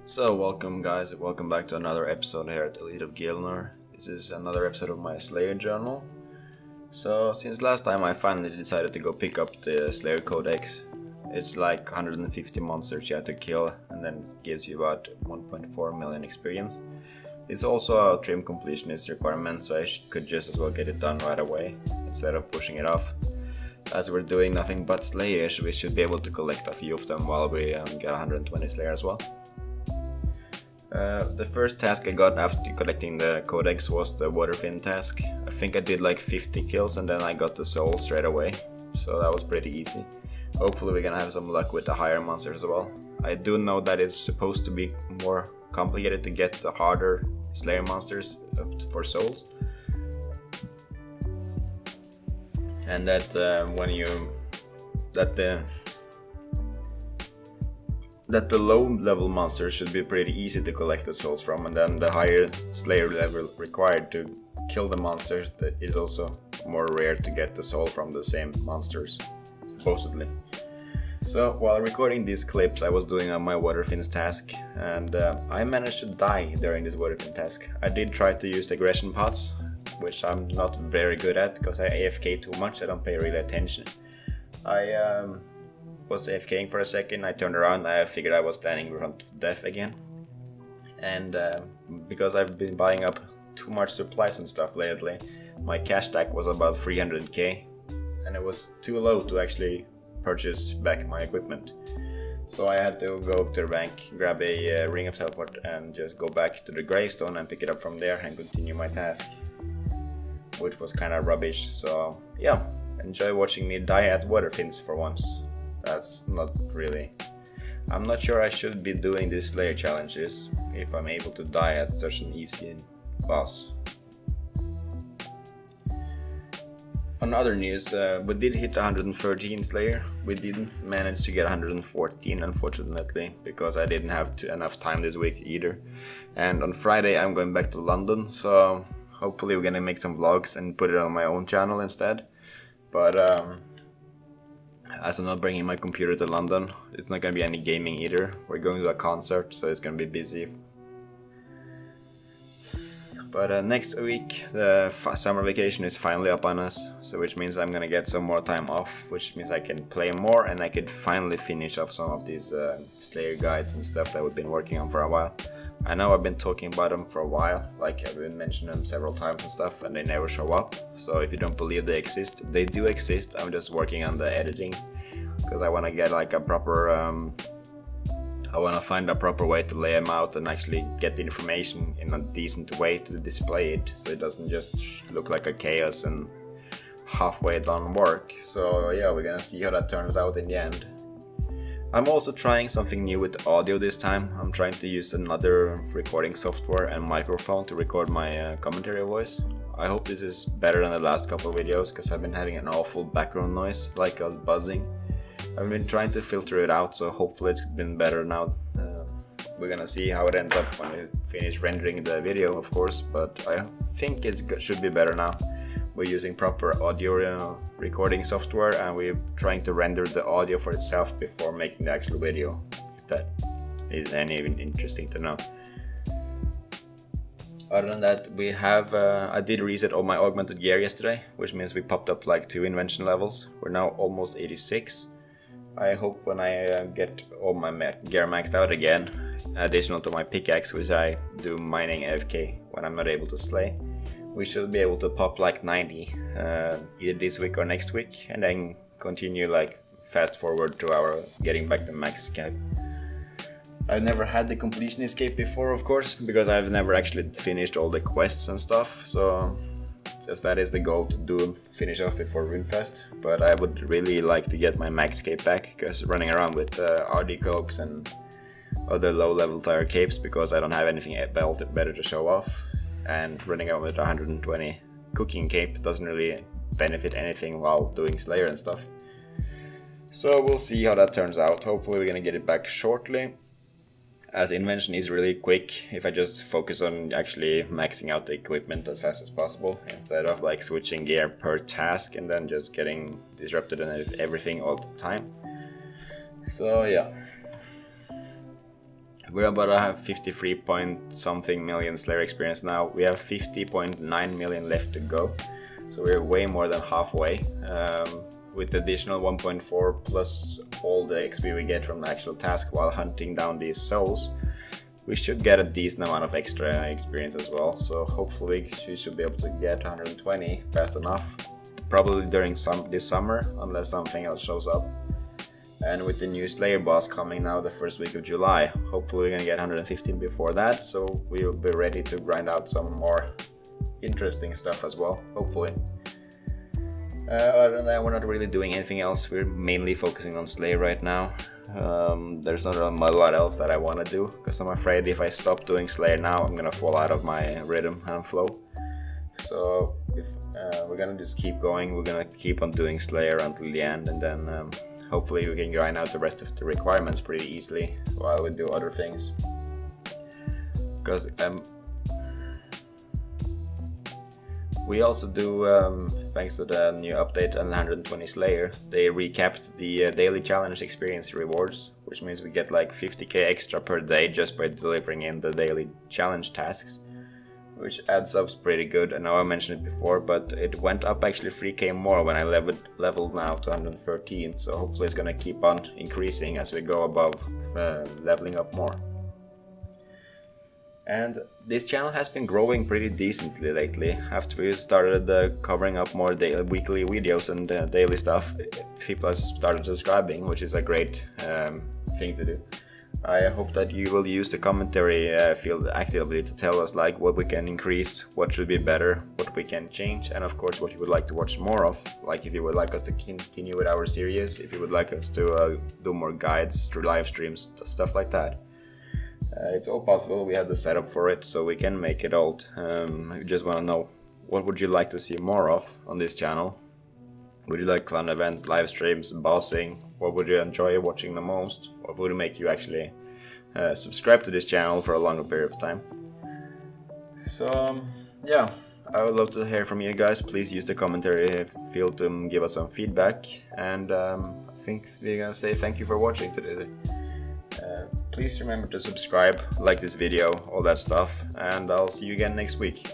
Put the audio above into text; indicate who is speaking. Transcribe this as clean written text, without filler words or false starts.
Speaker 1: So welcome guys, welcome back to another episode here at Elite of Gielinor. This is another episode of my Slayer journal. So since last time I finally decided to go pick up the Slayer Codex. It's like 150 monsters you have to kill and then it gives you about 1.4 million experience. It's also a trim completionist requirement, so I could just as well get it done right away instead of pushing it off. As we're doing nothing but Slayers, we should be able to collect a few of them while we get 120 Slayer as well. The first task I got after collecting the Codex was the Waterfin task. I think I did like 50 kills and then I got the soul straight away, so that was pretty easy. Hopefully we're gonna have some luck with the higher monsters as well. I do know that it's supposed to be more complicated to get the harder Slayer monsters for souls. And that the low level monsters should be pretty easy to collect the souls from, and then the higher Slayer level required to kill the monsters, that is also more rare to get the soul from the same monsters, supposedly. So while recording these clips I was doing my Waterfins task, and I managed to die during this Waterfin task. I did try to use aggression pots, which I'm not very good at because I AFK too much, I don't pay really attention. I was AFKing for a second, I turned around, I figured I was standing in front of death again. And because I've been buying up too much supplies and stuff lately, my cash stack was about 300k and it was too low to actually purchase back my equipment. So I had to go up to the bank, grab a ring of teleport and just go back to the gravestone and pick it up from there and continue my task, which was kind of rubbish. So yeah, enjoy watching me die at Waterfins for once. That's not really... I'm not sure I should be doing these Slayer challenges if I'm able to die at such an easy boss. On other news, we did hit 113 Slayer. We didn't manage to get 114 unfortunately, because I didn't have enough time this week either. And on Friday I'm going back to London, so hopefully we're gonna make some vlogs and put it on my own channel instead. But as I'm not bringing my computer to London, it's not gonna be any gaming either. We're going to a concert, so it's gonna be busy. But next week the summer vacation is finally up on us, so which means I'm gonna get some more time off, which means I can play more and I could finally finish off some of these Slayer guides and stuff that we've been working on for a while. I know I've been talking about them for a while, like I've been mentioning them several times and stuff, and they never show up. So if you don't believe they exist, they do exist. I'm just working on the editing because I want to get like a proper I want to find a proper way to lay them out and actually get the information in a decent way to display it, so it doesn't just look like a chaos and halfway done work. So yeah, we're gonna see how that turns out in the end. I'm also trying something new with audio this time. I'm trying to use another recording software and microphone to record my commentary voice. I hope this is better than the last couple of videos because I've been having an awful background noise, like a buzzing. I've been trying to filter it out, so hopefully it's been better now. We're gonna see how it ends up when we finish rendering the video, of course, but I think it should be better now. We're using proper audio recording software and we're trying to render the audio for itself before making the actual video, if that is even interesting to know. Other than that, we have I did reset all my augmented gear yesterday, which means we popped up like 2 invention levels. We're now almost 86. I hope when I get all my gear maxed out again, additional to my pickaxe, which I do mining AFK when I'm not able to slay, we should be able to pop like 90 either this week or next week, and then continue like fast forward to our getting back the max cap. I've never had the completionist cape before, of course, because I've never actually finished all the quests and stuff, so just that is the goal, to finish off before Runefest. But I would really like to get my max cape back, because running around with RD cloaks and other low level tire capes, because I don't have anything better to show off, and running around with 120 cooking cape doesn't really benefit anything while doing Slayer and stuff. So we'll see how that turns out. Hopefully we're gonna get it back shortly, as invention is really quick if I just focus on actually maxing out the equipment as fast as possible, instead of like switching gear per task and then just getting disrupted and everything all the time. So yeah, We're about to have 53 point something million Slayer experience now. We have 50.9 million left to go, so we're way more than halfway. With the additional 1.4 plus all the XP we get from the actual task while hunting down these souls, we should get a decent amount of extra experience as well. So hopefully we should be able to get 120 fast enough, probably during this summer, unless something else shows up. And with the new Slayer boss coming now the first week of July, hopefully we're gonna get 115 before that, so we will be ready to grind out some more interesting stuff as well, hopefully. Other than that, we're not really doing anything else. We're mainly focusing on Slayer right now. There's not a lot else that I want to do, because I'm afraid if I stop doing Slayer now, I'm gonna fall out of my rhythm and flow. So if we're gonna just keep going, we're gonna keep on doing Slayer until the end, and then hopefully we can grind out the rest of the requirements pretty easily while we do other things. Because we also do, thanks to the new update on 120 Slayer, they recapped the daily challenge experience rewards, which means we get like 50k extra per day just by delivering in the daily challenge tasks, which adds up pretty good. I know I mentioned it before, but it went up actually 3k more when I leveled now to 113, so hopefully it's gonna keep on increasing as we go above leveling up more. And this channel has been growing pretty decently lately. After we started covering up more weekly videos and daily stuff, people have started subscribing, which is a great thing to do. I hope that you will use the commentary field actively to tell us like what we can increase, what should be better, what we can change, and of course what you would like to watch more of. Like if you would like us to continue with our series, if you would like us to do more guides through live streams, stuff like that. It's all possible. We have the setup for it, so we can make it all. I just want to know, what would you like to see more of on this channel? Would you like clan events, live streams, bossing? What would you enjoy watching the most? What would make you actually subscribe to this channel for a longer period of time? So yeah, I would love to hear from you guys. Please use the commentary field to give us some feedback, and I think we're gonna say thank you for watching today. Please remember to subscribe, like this video, all that stuff, and I'll see you again next week.